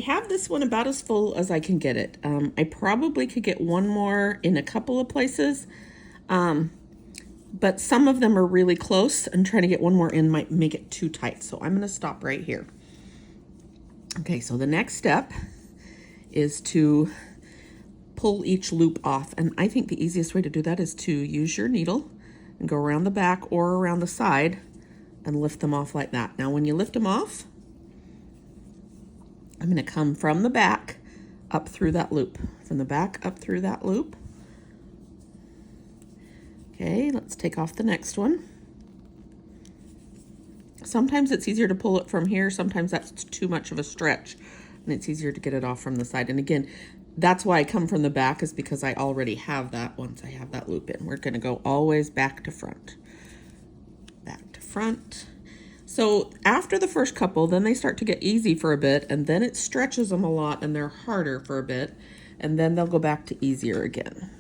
have this one about as full as I can get it. I probably could get one more in a couple of places, but some of them are really close, and trying to get one more in might make it too tight. So I'm going to stop right here. Okay, so the next step is to pull each loop off. And I think the easiest way to do that is to use your needle and go around the back or around the side and lift them off like that. Now, when you lift them off, I'm going to come from the back up through that loop. From the back up through that loop. Okay, let's take off the next one. Sometimes it's easier to pull it from here. Sometimes that's too much of a stretch, and it's easier to get it off from the side. And again, that's why I come from the back, is because I already have that once I have that loop in. We're going to go always back to front. Back to front. So after the first couple, then they start to get easy for a bit, and then it stretches them a lot and they're harder for a bit, and then they'll go back to easier again.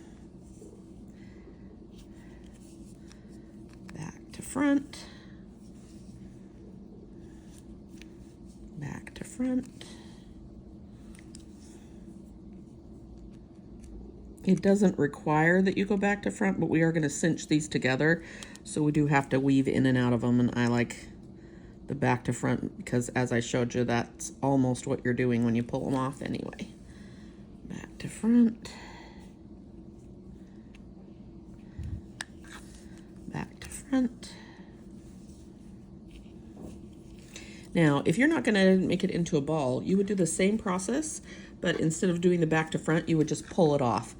Back to front. Back to front. It doesn't require that you go back to front, but we are going to cinch these together, so we do have to weave in and out of them, and I like the back to front because, as I showed you, that's almost what you're doing when you pull them off anyway. Back to front. Back to front. Now, if you're not going to make it into a ball, you would do the same process, but instead of doing the back to front, you would just pull it off.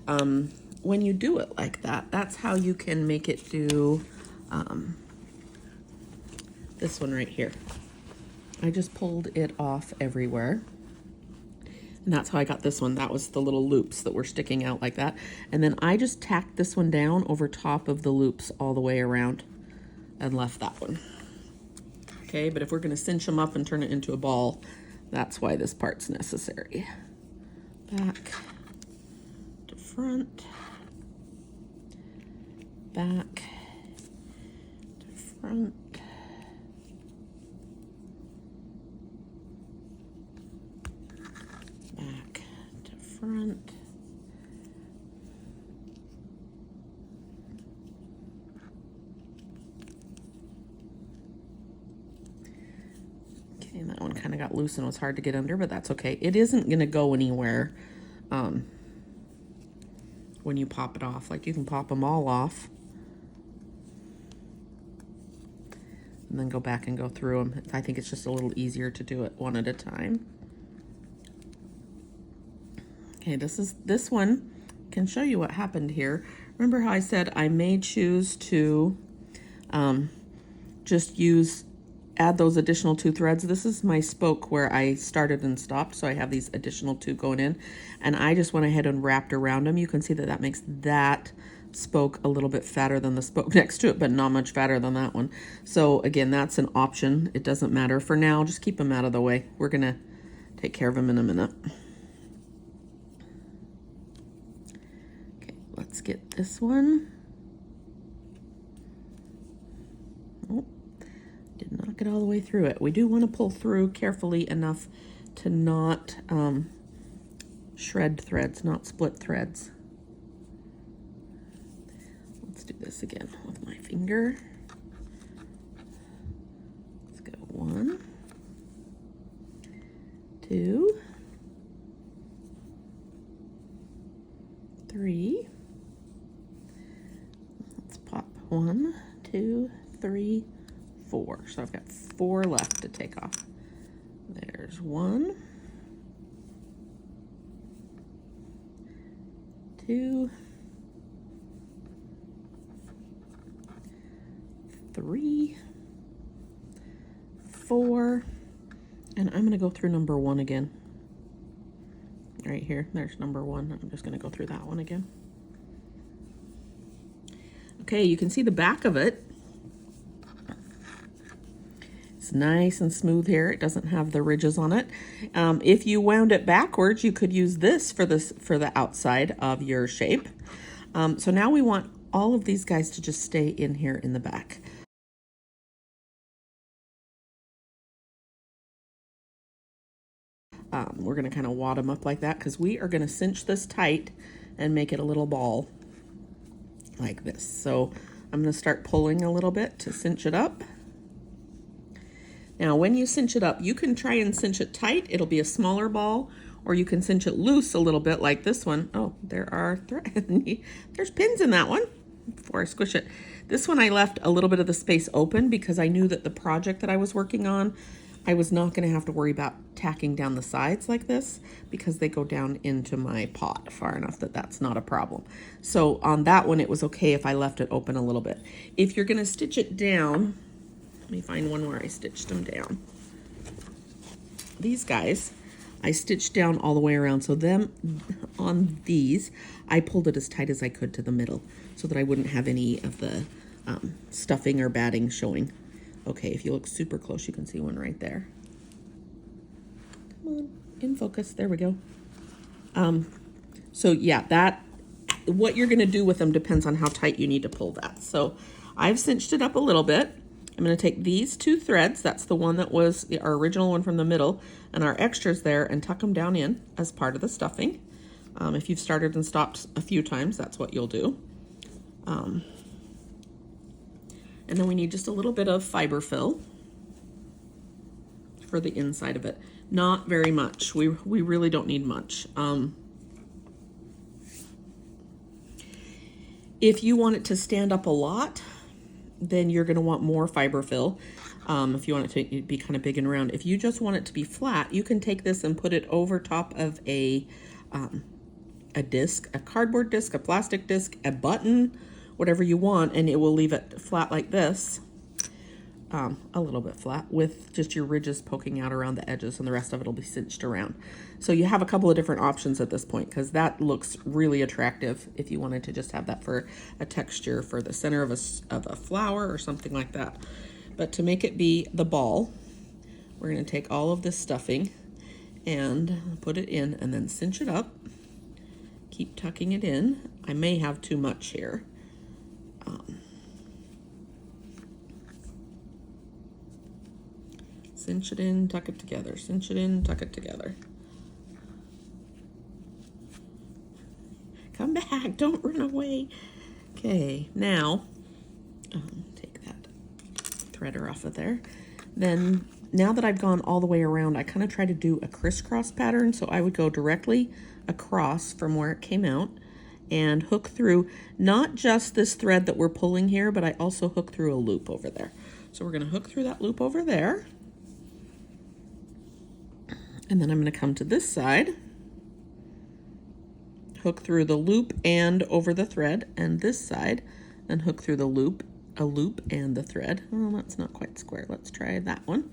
When you do it like that, that's how you can make it do this one right here. I just pulled it off everywhere. And that's how I got this one. That was the little loops that were sticking out like that. And then I just tacked this one down over top of the loops all the way around and left that one. Okay, but if we're going to cinch them up and turn it into a ball, that's why this part's necessary. Back to front. Back to front. Back to front. Okay, that one kind of got loose and was hard to get under, but that's okay. It isn't going to go anywhere when you pop it off. Like, you can pop them all off and then go back and go through them. I think it's just a little easier to do it one at a time. Okay, this one can show you what happened here. Remember how I said I may choose to just add those additional 2 threads. This is my spoke where I started and stopped, so I have these additional 2 going in, and I just went ahead and wrapped around them. You can see that that makes that spoke a little bit fatter than the spoke next to it, but not much fatter than that one. So again, that's an option. It doesn't matter. For now, just keep them out of the way. We're gonna take care of them in a minute. Okay, let's get this one. Oh, did not get all the way through it. We do want to pull through carefully enough to not shred threads, not split threads. Let's do this again with my finger. Let's go 1, 2, 3. Let's pop 1, 2, 3, 4. So I've got 4 left to take off. There's 1, 2, 3, 4, and I'm going to go through number 1 again. Right here, there's number 1. I'm just going to go through that one again. Okay, you can see the back of it. It's nice and smooth here. It doesn't have the ridges on it. If you wound it backwards, you could use this for the outside of your shape. So now we want all of these guys to just stay in here in the back. we're going to kind of wad them up like that because we are going to cinch this tight and make it a little ball like this. So I'm going to start pulling a little bit to cinch it up. Now, when you cinch it up, you can try and cinch it tight. It'll be a smaller ball, or you can cinch it loose a little bit like this one. Oh, there are there's pins in that one before I squish it. This one I left a little bit of the space open because I knew that the project that I was working on, I was not going to have to worry about tacking down the sides like this because they go down into my pot far enough that that's not a problem. So on that one, it was okay if I left it open a little bit. If you're going to stitch it down, let me find one where I stitched them down. These guys, I stitched down all the way around. So them on these, I pulled it as tight as I could to the middle so that I wouldn't have any of the stuffing or batting showing. Okay, if you look super close, you can see one right there. Come on, in focus. There we go. So yeah, what you're gonna do with them depends on how tight you need to pull that. So I've cinched it up a little bit. I'm gonna take these 2 threads, that's the one that was our original one from the middle, and our extras there, and tuck them down in as part of the stuffing. If you've started and stopped a few times, that's what you'll do. And then we need just a little bit of fiber fill for the inside of it. Not very much. We really don't need much. If you want it to stand up a lot, then you're going to want more fiber fill. If you want it to be kind of big and round. If you just want it to be flat, you can take this and put it over top of a disc, a cardboard disc, a plastic disc, a button, whatever you want, and it will leave it flat like this, a little bit flat, with just your ridges poking out around the edges, and the rest of it will be cinched around. So you have a couple of different options at this point, because that looks really attractive if you wanted to just have that for a texture for the center of a flower or something like that. But to make it be the ball, we're going to take all of this stuffing and put it in and then cinch it up. Keep tucking it in. I may have too much here. Cinch it in, tuck it together. Cinch it in, tuck it together. Come back, don't run away. Okay, now take that threader off of there. Then now that I've gone all the way around, I kind of try to do a crisscross pattern. So I would go directly across from where it came out and hook through not just this thread that we're pulling here, but I also hook through a loop over there. So we're going to hook through that loop over there. And then I'm going to come to this side, hook through the loop and over the thread, and this side, and hook through the loop, a loop and the thread. Well, that's not quite square. Let's try that one.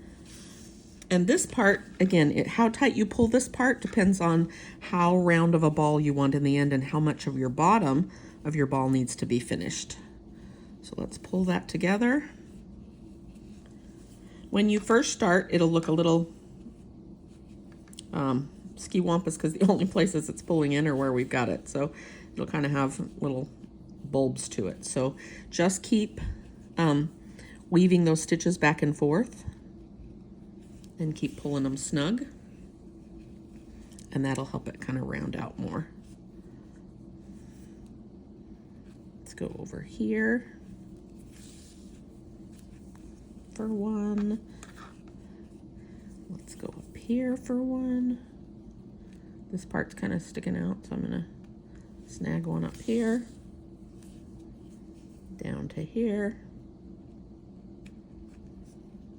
And this part, again, how tight you pull this part depends on how round of a ball you want in the end and how much of your bottom of your ball needs to be finished. So let's pull that together. When you first start, it'll look a little ski-wampus because the only places it's pulling in are where we've got it. So it'll kind of have little bulbs to it. So just keep weaving those stitches back and forth and keep pulling them snug. And that'll help it kind of round out more. Let's go over here for one. Let's go up here for one. This part's kind of sticking out, so I'm gonna snag one up here, down to here.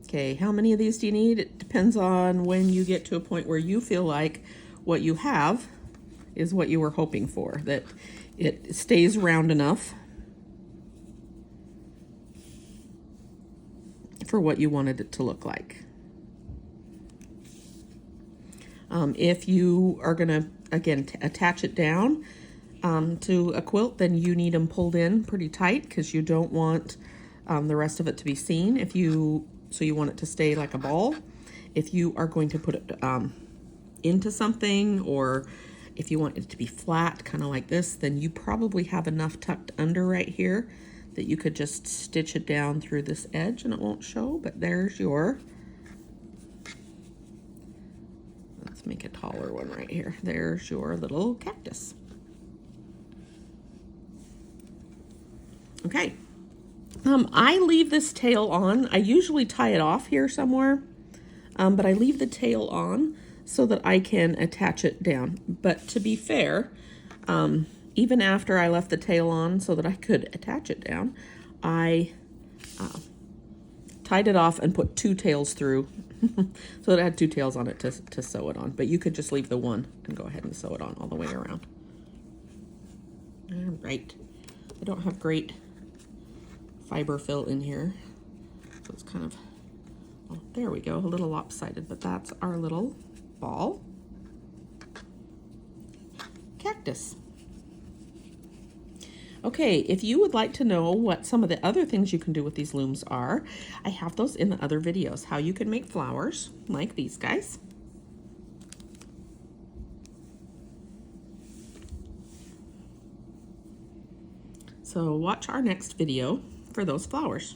Okay, how many of these do you need? It depends on when you get to a point where you feel like what you have is what you were hoping for, that it stays round enough for what you wanted it to look like. If you are gonna, again, attach it down to a quilt, then you need them pulled in pretty tight because you don't want the rest of it to be seen. So you want it to stay like a ball. If you are going to put it into something, or if you want it to be flat, kind of like this, then you probably have enough tucked under right here that you could just stitch it down through this edge and it won't show, but there's your, let's Let's make a taller one right here. There's your little cactus. Okay. I leave this tail on. I usually tie it off here somewhere, but I leave the tail on so that I can attach it down. But to be fair, even after I left the tail on so that I could attach it down, I tied it off and put 2 tails through so that it had 2 tails on it to sew it on. But you could just leave the one and go ahead and sew it on all the way around. All right. I don't have great fiber fill in here, so it's kind of, oh, there we go, a little lopsided, but that's our little ball cactus. Okay, if you would like to know what some of the other things you can do with these looms are, I have those in the other videos. How you can make flowers like these guys. So watch our next video for those flowers.